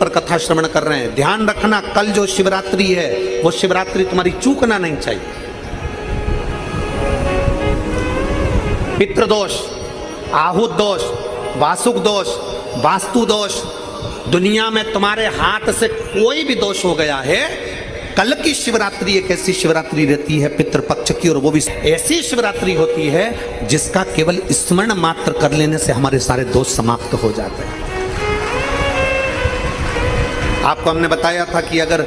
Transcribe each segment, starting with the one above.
पर कथा श्रवण कर रहे हैं, ध्यान रखना कल जो शिवरात्रि है वो शिवरात्रि तुम्हारी चूकना नहीं चाहिए। पितृदोष, आहुत दोष, वासुक दोष, वास्तु दोष, दुनिया में तुम्हारे हाथ से कोई भी दोष हो गया है, कल की शिवरात्रि एक ऐसी शिवरात्रि रहती है पितृपक्ष की, और वो भी ऐसी शिवरात्रि होती है जिसका केवल स्मरण मात्र कर लेने से हमारे सारे दोष समाप्त हो जाते हैं। आपको हमने बताया था कि अगर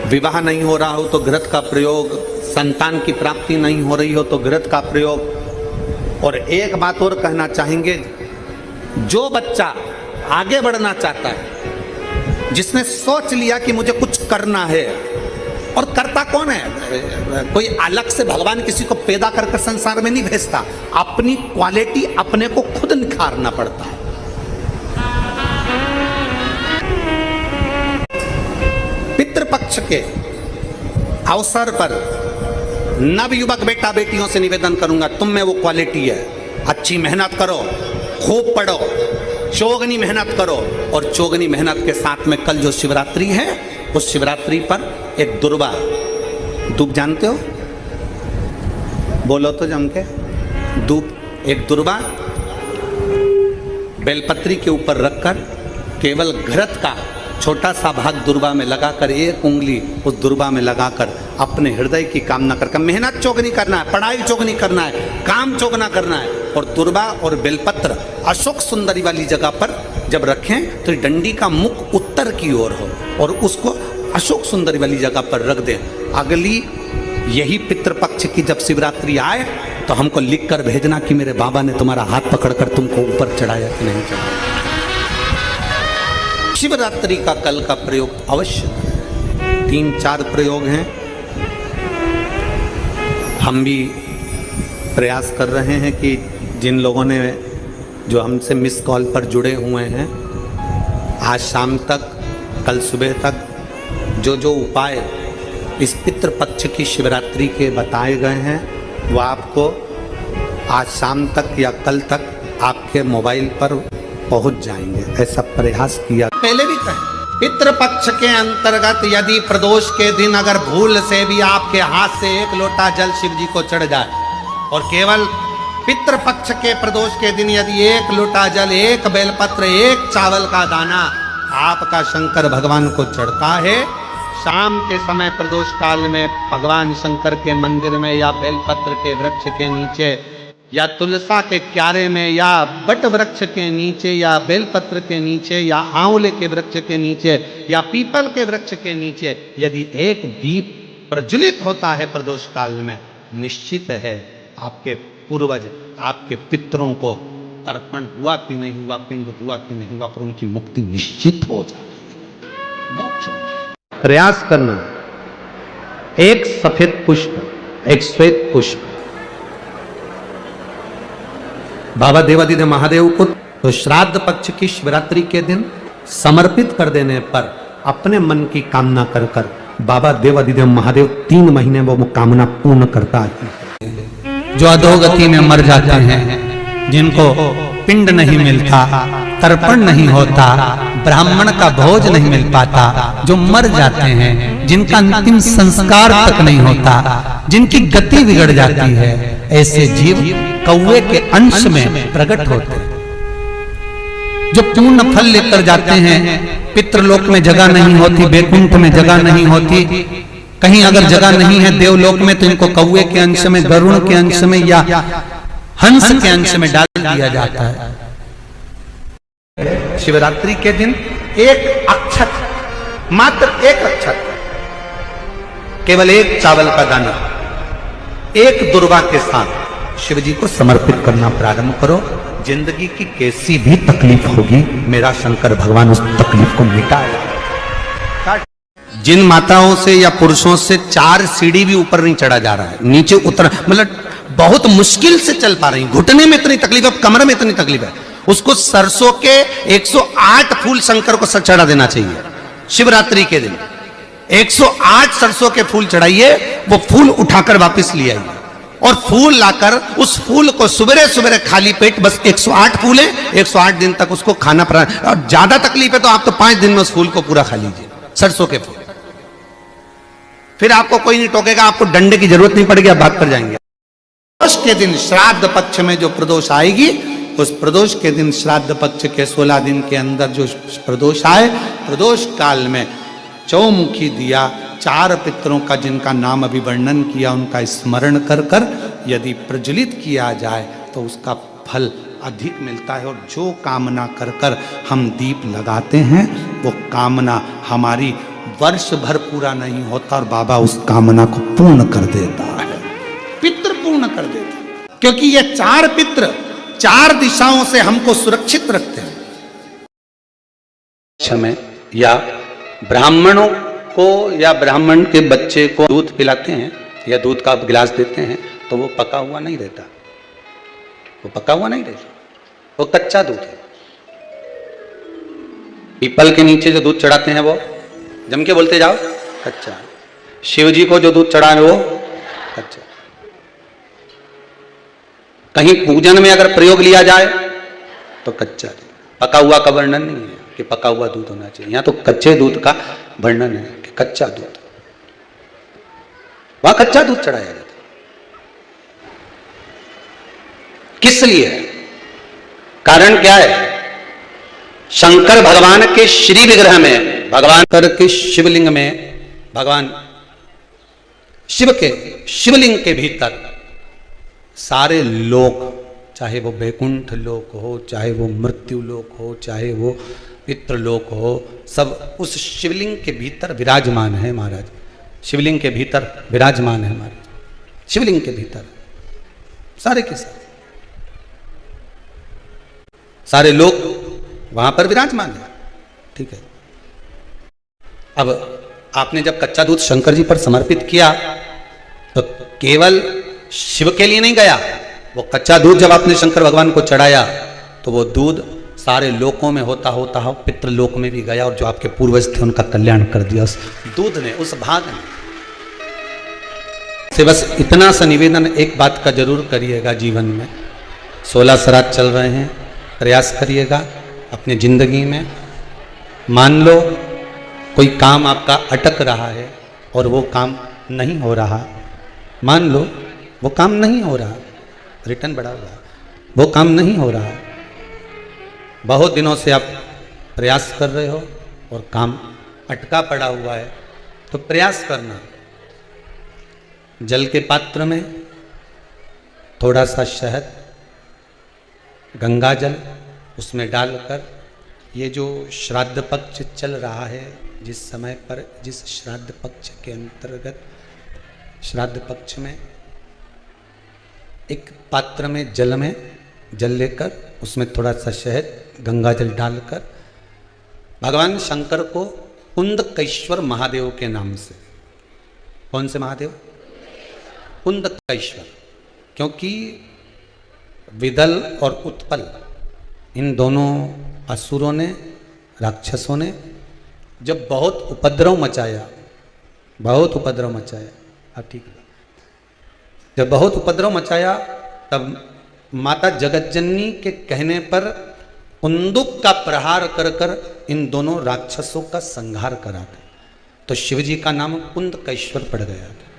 विवाह नहीं हो रहा हो तो घृत का प्रयोग, संतान की प्राप्ति नहीं हो रही हो तो घृत का प्रयोग। और एक बात और कहना चाहेंगे, जो बच्चा आगे बढ़ना चाहता है, जिसने सोच लिया कि मुझे कुछ करना है, और करता कौन है? कोई अलग से भगवान किसी को पैदा कर संसार में नहीं भेजता, अपनी क्वालिटी अपने को खुद निखारना पड़ता है। पितृपक्ष के अवसर पर नव युवक बेटा बेटियों से निवेदन करूंगा, तुम में वो क्वालिटी है, अच्छी मेहनत करो, खूब पढ़ो, चौगनी मेहनत करो, और चौगनी मेहनत के साथ में कल जो शिवरात्रि है उस शिवरात्रि पर एक दुर्वा, दूब जानते हो? बोलो तो जम के। दूब, एक दुर्वा बेलपत्री के ऊपर रखकर केवल घृत का छोटा सा भाग दुर्वा में लगाकर, एक उंगली उस दुर्वा में लगाकर अपने हृदय की कामना कर, मेहनत चौगनी करना है, पढ़ाई चौगनी करना है, काम चौगना करना है, और दुर्वा और बेलपत्र अशोक सुंदरी वाली जगह पर जब रखें तो डंडी का मुख उत्तर की ओर हो और उसको अशोक सुंदरी वाली जगह पर रख दें। अगली यही पितृपक्ष की जब शिवरात्रि आए तो हमको लिख कर भेजना कि मेरे बाबा ने तुम्हारा हाथ पकड़कर तुमको ऊपर चढ़ाया कि नहीं चढ़ाया। शिवरात्रि का कल का प्रयोग अवश्य करें। 3-4 प्रयोग हैं, हम भी प्रयास कर रहे हैं कि जिन लोगों ने जो हमसे मिस कॉल पर जुड़े हुए हैं, आज शाम तक, कल सुबह तक जो जो उपाय इस पितृपक्ष की शिवरात्रि के बताए गए हैं वो आपको आज शाम तक या कल तक आपके मोबाइल पर पहुंच जाएंगे, ऐसा प्रयास किया। पहले भी कहें, पितृपक्ष के अंतर्गत यदि प्रदोष के दिन अगर भूल से भी आपके हाथ से एक लोटा जल शिव जी को चढ़ जाए, और केवल पितृपक्ष के प्रदोष के दिन यदि एक लोटा जल, एक बेलपत्र, एक चावल का दाना आपका शंकर भगवान को चढ़ता है, शाम के समय प्रदोष काल में भगवान शंकर के मंदिर में या बेलपत्र के वृक्ष के नीचे या तुलसा के क्यारे में या बट वृक्ष के नीचे या बेलपत्र के नीचे या आंवले के वृक्ष के नीचे या पीपल के वृक्ष के नीचे यदि एक दीप प्रज्वलित होता है प्रदोष काल में, निश्चित है आपके पूर्वज, आपके पितरों को तर्पण हुआ कि नहीं हुआ, पिंड हुआ कि नहीं हुआ, पर उनकी मुक्ति निश्चित हो जाए। प्रयास करना, एक सफेद पुष्प, एक श्वेत पुष्प बाबा देवादिदेव महादेव को तो श्राद्ध पक्ष की शिवरात्रि के दिन समर्पित कर देने पर अपने मन की कामना कर कर बाबा देवादिदेव महादेव 3 महीने वो कामना पूर्ण करता है। जो अधोगति में मर जाते हैं, जिनको पिंड नहीं मिलता, तर्पण नहीं होता, ब्राह्मण का भोज नहीं मिल पाता, जो मर जाते हैं, जिनका अंतिम संस्कार तक नहीं होता, जिनकी गति बिगड़ जाती है, ऐसे जीव कौवे के अंश में प्रकट होते हैं। जो पूर्ण फल लेकर जाते हैं, पितृलोक में जगह नहीं होती, बैकुंठ में जगह नहीं होती, कहीं अगर जगह नहीं है देवलोक में तो इनको कौवे के अंश में, गरुड़ के अंश में या हंस के अंश में डाल दिया जाता है। शिवरात्रि के दिन एक अक्षत, मात्र एक अक्षत, केवल एक चावल का दाना, एक दुर्वा के साथ शिव जी को समर्पित करना प्रारंभ करो। जिंदगी की कैसी भी तकलीफ होगी, मेरा शंकर भगवान उस तकलीफ को मिटाएगा। जिन माताओं से या पुरुषों से 4 सीढ़ी भी ऊपर नहीं चढ़ा जा रहा है, नीचे उतर, मतलब बहुत मुश्किल से चल पा रही, घुटने में इतनी तकलीफ है, कमर में इतनी तकलीफ है, उसको सरसों के 108 फूल शंकर को चढ़ा देना चाहिए। शिवरात्रि के दिन 108 सरसों के फूल चढ़ाइए, वो फूल उठाकर वापस ले आइए और फूल लाकर उस फूल को सुबह सुबह खाली पेट, बस 108 फूल है, 108 दिन तक उसको खाना पड़ा, और ज्यादा तकलीफ है तो आप तो 5 दिन में उस फूल को पूरा खा लीजिए, सरसों के फूल। फिर आपको कोई नहीं टोकेगा, आपको डंडे की जरूरत नहीं पड़ेगी, आप भाग कर जाएंगे। प्रदोष के दिन श्राद्ध पक्ष में जो प्रदोष आएगी, उस प्रदोष के दिन श्राद्ध पक्ष के 16 दिन के अंदर जो प्रदोष आए, प्रदोष काल में चौमुखी दिया 4 पितरों का जिनका नाम अभी वर्णन किया, उनका स्मरण कर कर यदि प्रज्वलित किया जाए तो उसका फल अधिक मिलता है। और जो कामना कर कर हम दीप लगाते हैं वो कामना हमारी वर्ष भर पूरा नहीं होता और बाबा उस कामना को पूर्ण कर देता है, पितृ पूर्ण कर देता है, क्योंकि ये 4 पितृ 4 दिशाओं से हमको सुरक्षित रखते हैं। समय या ब्राह्मणों को या ब्राह्मण के बच्चे को दूध पिलाते हैं या दूध का गिलास देते हैं तो वो पका हुआ नहीं रहता, वो पका हुआ नहीं रहता, वो कच्चा दूध है। पीपल के नीचे जो दूध चढ़ाते हैं वो जम के बोलते जाओ कच्चा। शिव जी को जो दूध चढ़ा है वो कच्चा। कहीं पूजन में अगर प्रयोग लिया जाए तो कच्चा दूध, पका हुआ का वर्णन नहीं है कि पका हुआ दूध होना चाहिए, यहाँ तो कच्चे दूध का वर्णन है कि कच्चा दूध, वहां कच्चा दूध चढ़ाया जाता है। किस लिए? कारण क्या है? शंकर भगवान के श्री विग्रह में, भगवान के शिवलिंग में, भगवान शिव के शिवलिंग के भीतर सारे लोक, चाहे वो वैकुंठ लोक हो, चाहे वो मृत्यु लोक हो, चाहे वो पितृलोक हो, सब उस शिवलिंग के भीतर विराजमान है महाराज। शिवलिंग के भीतर विराजमान है महाराज, शिवलिंग के भीतर सारे के सारे लोग वहां पर विराजमान है। ठीक है, अब आपने जब कच्चा दूध शंकर जी पर समर्पित किया तो केवल शिव के लिए नहीं गया, वो कच्चा दूध जब आपने शंकर भगवान को चढ़ाया तो वो दूध सारे लोकों में होता होता हो पितृलोक में भी गया, और जो आपके पूर्वज थे उनका कल्याण कर दिया उस दूध ने, उस भाग ने। से बस इतना सा निवेदन एक बात का जरूर करिएगा जीवन में, 16 श्राद्ध चल रहे हैं, प्रयास करिएगा अपनी जिंदगी में। मान लो कोई काम आपका अटक रहा है और वो काम नहीं हो रहा, मान लो वो काम नहीं हो रहा, रिटर्न बढ़ा हुआ, वो काम नहीं हो रहा, बहुत दिनों से आप प्रयास कर रहे हो और काम अटका पड़ा हुआ है, तो प्रयास करना, जल के पात्र में थोड़ा सा शहद, गंगा जल उसमें डालकर, ये जो श्राद्ध पक्ष चल रहा है, जिस समय पर जिस श्राद्ध पक्ष के अंतर्गत, श्राद्ध पक्ष में एक पात्र में जल लेकर उसमें थोड़ा सा शहद, गंगा जल डालकर भगवान शंकर को कुंदकेश्वर महादेव के नाम से, कौन से महादेव? कुंदकेश्वर, क्योंकि विदल और उत्पल इन दोनों असुरों ने, राक्षसों ने जब बहुत उपद्रव मचाया, बहुत उपद्रव मचाया, हाँ ठीक है, जब बहुत उपद्रव मचाया तब माता जगतजननी के कहने पर कुंदुक का प्रहार कर कर इन दोनों राक्षसों का संहार करा था, तो शिवजी का नाम कुंदकेश्वर पड़ गया था।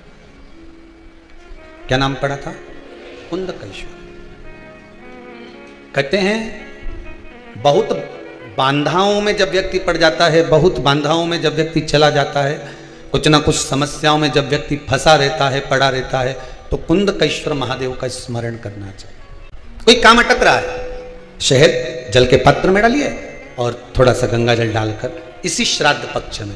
क्या नाम पड़ा था? कुंदकेश्वर। कहते हैं बहुत बांधाओं में जब व्यक्ति पड़ जाता है, बहुत बांधाओं में जब व्यक्ति चला जाता है, कुछ ना कुछ समस्याओं में जब व्यक्ति फंसा रहता है, पड़ा रहता है, तो कुंदकेश्वर महादेव का स्मरण करना चाहिए। कोई काम अटक रहा है, शहद जल के पात्र में डालिए और थोड़ा सा गंगा जल डालकर इसी श्राद्ध पक्ष में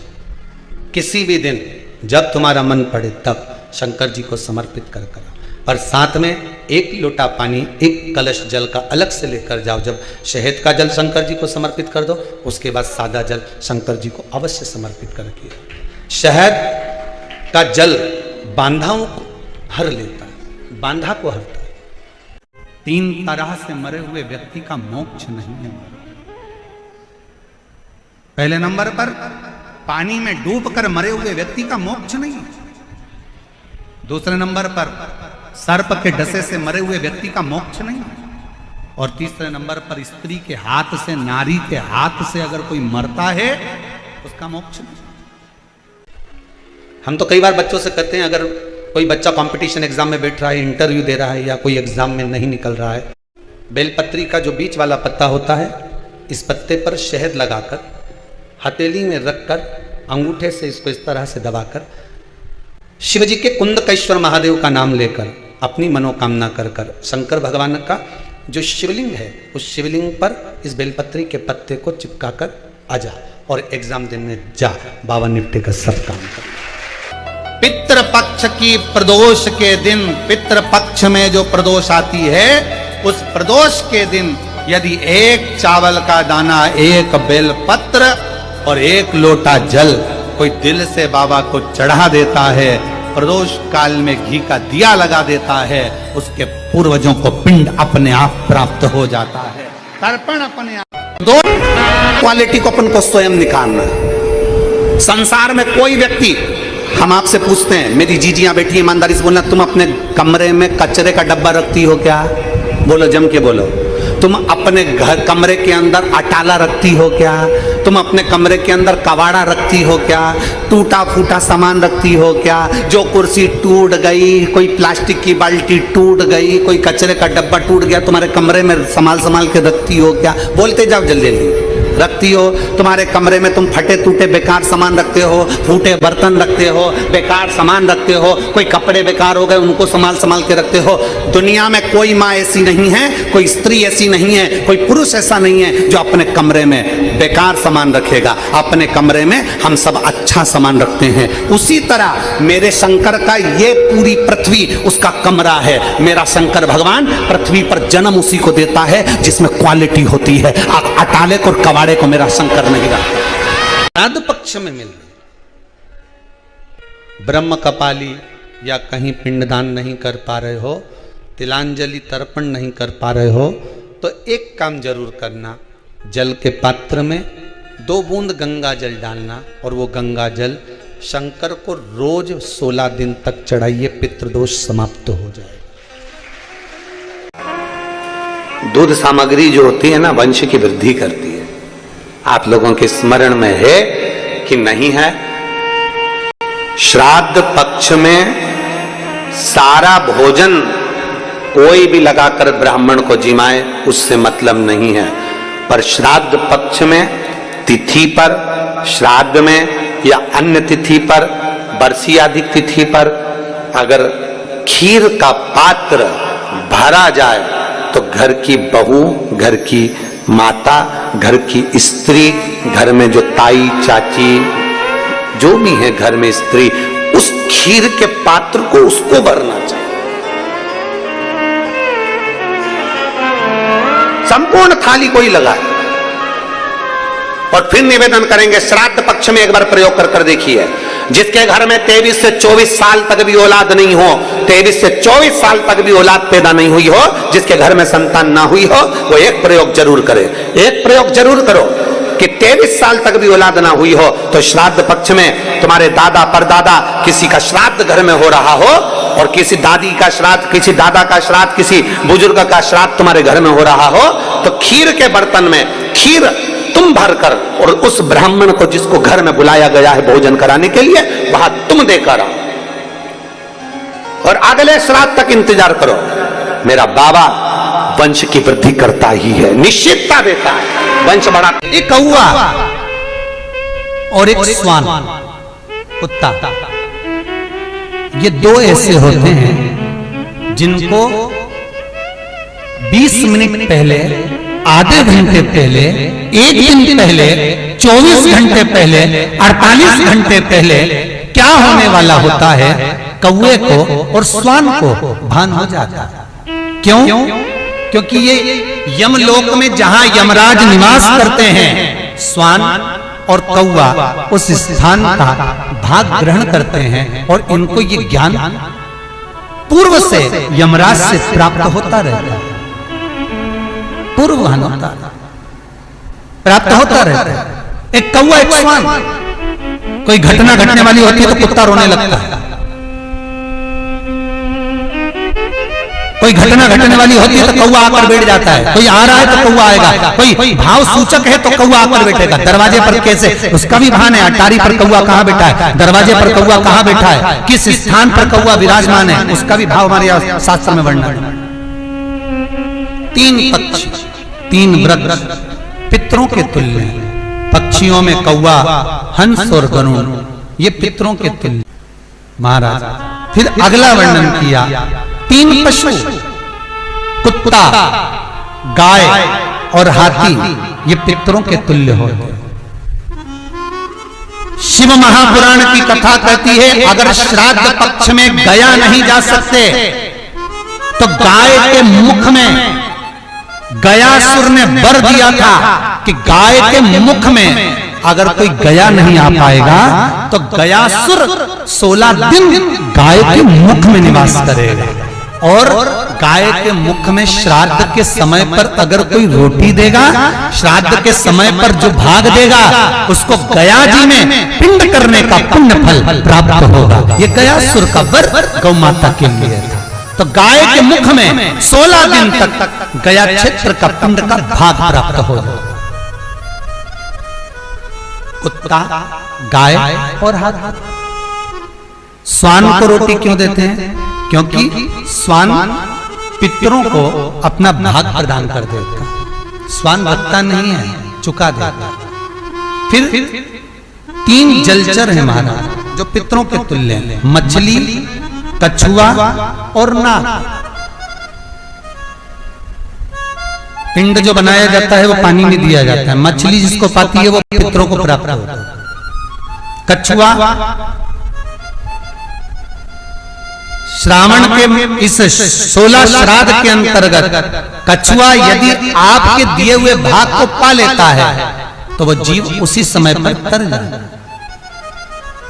किसी भी दिन जब तुम्हारा मन पड़े तब शंकर जी को समर्पित कर करा, और साथ में 1 लोटा पानी, 1 कलश जल का अलग से लेकर जाओ। जब शहद का जल शंकर जी को समर्पित कर दो, उसके बाद सादा जल शंकर जी को अवश्य समर्पित करके। शहद का जल बांधाओं को हर लेता है, बांधा को हरता है। 3 तरह से मरे हुए व्यक्ति का मोक्ष नहीं है। पहले नंबर पर पानी में डूबकर मरे हुए व्यक्ति का मोक्ष नहीं है। दूसरे नंबर पर सर्प के डसे से मरे हुए व्यक्ति का मोक्ष नहीं। और तीसरे नंबर पर स्त्री के हाथ से, नारी के हाथ से अगर कोई मरता है उसका मोक्ष नहीं। हम तो कई बार बच्चों से कहते हैं, अगर कोई बच्चा कंपटीशन एग्जाम में बैठ रहा है, इंटरव्यू दे रहा है या कोई एग्जाम में नहीं निकल रहा है, बेलपत्री का जो बीच वाला पत्ता होता है, इस पत्ते पर शहद लगाकर हथेली में रखकर अंगूठे से इसको इस तरह से दबाकर शिवजी के कुंदकेश्वर महादेव का नाम लेकर अपनी मनोकामना कर कर शंकर भगवान का जो शिवलिंग है उस शिवलिंग पर इस बेलपत्री के पत्ते को चिपका कर आ जा और एग्जाम देने जा, बाबा निपटेगा सब काम कर। पितृपक्ष की प्रदोष के दिन, पितृपक्ष में जो प्रदोष आती है उस प्रदोष के दिन यदि एक चावल का दाना, एक बेलपत्र और एक लोटा जल कोई दिल से बाबा को चढ़ा देता है, प्रदोष काल में घी का दिया लगा देता है, उसके पूर्वजों को पिंड अपने आप प्राप्त हो जाता है, तर्पण अपने आप। दो क्वालिटी को अपन को स्वयं निकालना है। संसार में कोई व्यक्ति, हम आपसे पूछते हैं, मेरी जीजियां बैठी ईमानदारी से बोलना, तुम अपने कमरे में कचरे का डब्बा रखती हो क्या? बोलो, जम के बोलो। तुम अपने घर कमरे के अंदर अटाला रखती हो क्या? तुम अपने कमरे के अंदर कबाड़ा रखती हो क्या? टूटा फूटा सामान रखती हो क्या? जो कुर्सी टूट गई, कोई प्लास्टिक की बाल्टी टूट गई, कोई कचरे का डब्बा टूट गया, तुम्हारे कमरे में संभाल के रखती हो क्या? बोलते जाओ जल्दी जल्दी। रखती हो। तुम्हारे कमरे में तुम फटे टूटे बेकार सामान रखते हो, फूटे बर्तन रखते हो, बेकार सामान रखते हो, कोई कपड़े बेकार हो गए उनको संभाल के रखते हो। दुनिया में कोई माँ ऐसी नहीं है, कोई स्त्री ऐसी नहीं है, कोई पुरुष ऐसा नहीं है जो अपने कमरे में बेकार सामान रखेगा। अपने कमरे में हम सब अच्छा सामान रखते हैं। उसी तरह मेरे शंकर का ये पूरी पृथ्वी उसका कमरा है। मेरा शंकर भगवान पृथ्वी पर जन्म उसी को देता है जिसमें क्वालिटी होती है। अटाले को और कबाड़े को मेरा शंकर नहीं रखता। श्राद्ध पक्ष में मिल गई, ब्रह्म कपाली या कहीं पिंडदान नहीं कर पा रहे हो, तिलांजलि तर्पण नहीं कर पा रहे हो, तो एक काम जरूर करना, जल के पात्र में 2 बूंद गंगा जल डालना और वो गंगा जल शंकर को रोज 16 दिन तक चढ़ाइए, पितृदोष समाप्त हो जाए। दूध सामग्री जो होती है ना, वंश की वृद्धि करती है। आप लोगों के स्मरण में है कि नहीं है? श्राद्ध पक्ष में सारा भोजन कोई भी लगाकर ब्राह्मण को जिमाए उससे मतलब नहीं है, पर श्राद्ध पक्ष में तिथि पर, श्राद्ध में या अन्य तिथि पर, बरसी आदि तिथि पर अगर खीर का पात्र भरा जाए तो घर की बहू, घर की माता, घर की स्त्री, घर में जो ताई चाची जो भी है घर में स्त्री, उस खीर के पात्र को उसको भरना चाहिए। संपूर्ण थाली कोई लगाए और फिर निवेदन करेंगे। श्राद्ध पक्ष में एक बार प्रयोग कर देखिए। जिसके घर में 23 से 24 साल तक भी औलाद नहीं हो, 23 से 24 साल तक भी औलाद पैदा नहीं हुई हो, जिसके घर में संतान ना हुई हो, वो एक प्रयोग जरूर करे। एक प्रयोग जरूर करो कि 23 साल तक भी औलाद ना हुई हो तो श्राद्ध पक्ष में तुम्हारे दादा परदादा किसी का श्राद्ध घर में हो रहा हो और किसी दादी का श्राद्ध, किसी दादा का श्राद्ध, किसी बुजुर्ग का श्राद्ध तुम्हारे घर में हो रहा हो, तो खीर के बर्तन में खीर तुम भरकर और उस ब्राह्मण को जिसको घर में बुलाया गया है भोजन कराने के लिए, वहां तुम देकर आओ और अगले श्राद्ध तक इंतजार करो। मेरा बाबा वंश की वृद्धि करता ही है, निश्चितता देता है, वंश बढ़ा। एक कौवा और एक श्वान, कुत्ता, ये 2 ऐसे होते हैं जिनको 20 मिनट पहले, आधे घंटे पहले, 1 दिन पहले, 24 घंटे पहले, 48 घंटे पहले क्या होने वाला होता है, कौवे को और श्वान को भान हो जाता है। क्यों? क्योंकि ये यमलोक में जहां यमराज निवास करते हैं, श्वान और कौवा उस स्थान का भाग ग्रहण करते हैं और इनको ये ज्ञान पूर्व से यमराज से प्राप्त होता रहता है। पूर्वभान होता है, प्राप्त होता रहता है। एक कौवा, एक श्वान, कोई घटना घटने वाली होती है तो कुत्ता रोने लगता है। कोई घटना घटने वाली होती है तो कौवा आकर बैठ जाता है, कोई आ रहा है तो कौवा आएगा, कोई भाव सूचक है तो कौवा आकर बैठेगा। दरवाजे पर कैसे, उसका भी भान है, अटारी पर कौवा कहाँ बैठा है, दरवाजे पर कौवा कहाँ बैठा है, किस स्थान पर कौवा विराजमान है, उसका भी भाव हमारे शास्त्र में वर्णन है। 3 पक्ष 3 वृक्ष पितरों के तुल्य हैं। पक्षियों में कौवा, हंस और गरुड़, ये पितरों के तुल्य महाराज। फिर अगला वर्णन किया 3 पशु, कुत्ता, गाय और हाथी, ये पितरों के तुल्य होते हैं। शिव महापुराण की कथा कहती है अगर श्राद्ध पक्ष में गया नहीं जा सकते तो गाय के मुख में गयासुर ने वर दिया था कि गाय के मुख में अगर कोई गया नहीं आ पाएगा तो गयासुर 16 दिन गाय के मुख में निवास करेगा। और गाय के मुख में श्राद्ध के समय पर अगर कोई रोटी देगा, श्राद्ध के समय पर जो भाग देगा उसको गया जी में पिंड करने का पुण्य फल प्राप्त होगा। ये गयासुर का वर गौ माता के लिए था। तो गाय के मुख में 16 दिन तक गया क्षेत्र का पिंड का भाग प्राप्त होगा। कुत्ता, गाय और हाथी। स्वान को रोटी क्यों देते हैं? क्योंकि स्वान पितरों को अपना भाग प्रदान कर देता है। स्वान रखता नहीं है, चुका देता। फिर 3 जलचर है महाराज जो पितरों के तुल्य हैं, मछली, कछुआ और नाग। पिंड जो बनाया जाता है वो पानी में दिया जाता है। मछली जिसको पाती है वो पितरों को प्राप्त होता है। कछुआ श्रावण के इस 16 श्राद्ध के अंतर्गत कछुआ यदि आपके दिए हुए भाग को पा लेता है तो वो जीव उसी समय पर तर जाए।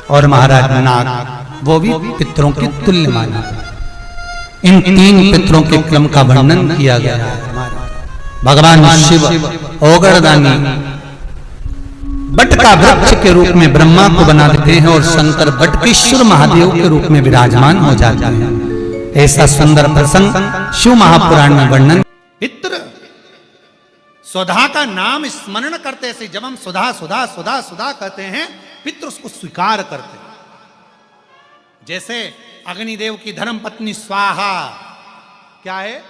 और महाराज नाग वो भी पितरों के तुल्य माना। इन 3 पितरों के क्रम का वर्णन किया गया है। भगवान शिव ओगरदानी बट का वृक्ष के रूप में ब्रह्मा को बना देते हैं और शंकर बटकेश्वर महादेव के रूप में विराजमान हो जाते हैं। ऐसा सुंदर प्रसंग शिव महापुराण में वर्णन। पितृ सुधा का नाम स्मरण करते से जब हम सुधा सुधा सुधा सुधा कहते हैं, पितृ उसको स्वीकार करते हैं। जैसे अग्निदेव की धर्म पत्नी स्वाहा, क्या है?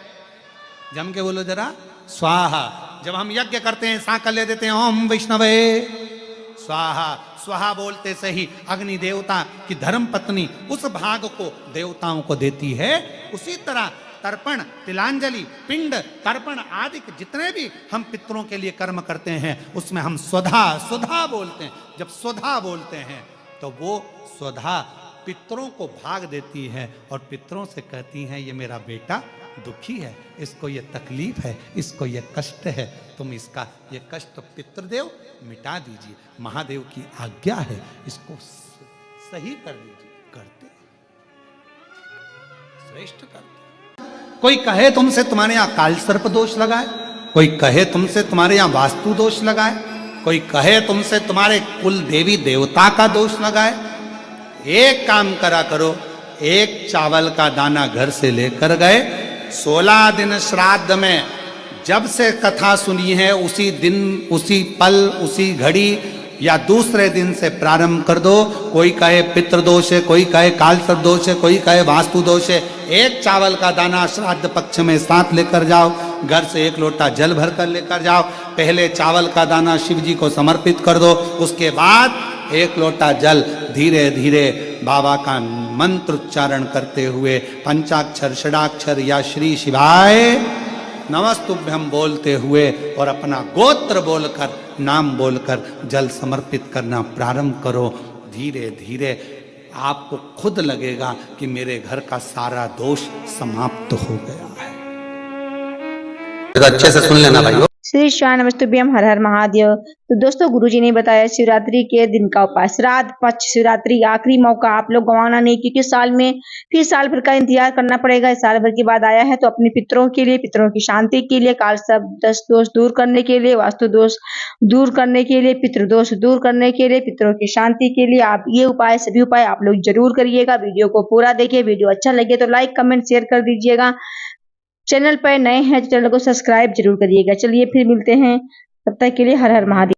जम के बोलो जरा, स्वाहा। जब हम यज्ञ करते हैं, सांकल्य देते हैं, ओम वैष्णवे स्वाहा। स्वाहा बोलते से ही अग्नि देवता की धर्म पत्नी उस भाग को देवताओं को देती है। उसी तरह तर्पण, तिलांजलि, पिंड, तर्पण आदि जितने भी हम पितरों के लिए कर्म करते हैं उसमें हम स्वधा स्वधा बोलते हैं। जब स्वधा बोलते हैं तो वो स्वधा पितरों को भाग देती है और पितरों से कहती हैं ये मेरा बेटा दुखी है, इसको ये तकलीफ है, इसको ये कष्ट है, तुम इसका ये कष्ट पितृदेव मिटा दीजिए, महादेव की आज्ञा है, इसको सही कर दीजिए। करते, श्रेष्ठ करते। कोई कहे तुमसे तुम्हारे यहाँ काल सर्प दोष लगाए, कोई कहे तुमसे तुम्हारे यहाँ वास्तु दोष लगाए, कोई कहे तुमसे तुम्हारे कुल देवी देवता का दोष लगाए, एक काम करा करो, एक चावल का दाना घर से लेकर गए, 16 दिन श्राद्ध में जब से कथा सुनी है उसी दिन, उसी पल, उसी घड़ी या दूसरे दिन से प्रारंभ कर दो। कोई कहे पितृदोष है, कोई कहे कालसर्प दोष है, कोई कहे वास्तु दोष है। एक चावल का दाना श्राद्ध पक्ष में साथ लेकर जाओ, घर से 1 लोटा जल भर कर लेकर जाओ। पहले चावल का दाना शिव जी को समर्पित कर दो, उसके बाद 1 लोटा जल धीरे धीरे बाबा का मंत्र उच्चारण करते हुए पंचाक्षर, षडाक्षर या श्री शिवाय नमस्तुभ्यम बोलते हुए और अपना गोत्र बोलकर, नाम बोलकर जल समर्पित करना प्रारंभ करो। धीरे धीरे आपको खुद लगेगा कि मेरे घर का सारा दोष समाप्त हो गया है। अच्छे से सुन लेना भाइयों। श्री श्याम नमस्तुभ्यम, हर हर महादेव। तो दोस्तों गुरुजी ने बताया शिवरात्रि के दिन का उपाय, श्राद्ध पक्ष शिवरात्रि आखिरी मौका, आप लोग गंवाना नहीं, क्योंकि साल में फिर साल भर का इंतजार करना पड़ेगा। साल भर के बाद आया है तो अपने पितरों के लिए, पितरों की शांति के लिए, काल सब दस दोष दूर करने के लिए, वास्तु दोष दूर करने के लिए, पितृदोष दूर करने के लिए, पितरों की शांति के लिए आप ये उपाय, सभी उपाय आप लोग जरूर करिएगा। वीडियो को पूरा देखिए, वीडियो अच्छा लगे तो लाइक कमेंट शेयर कर दीजिएगा। चैनल पर नए हैं तो चैनल को सब्सक्राइब जरूर करिएगा। चलिए फिर मिलते हैं, तब तक के लिए हर हर महादेव।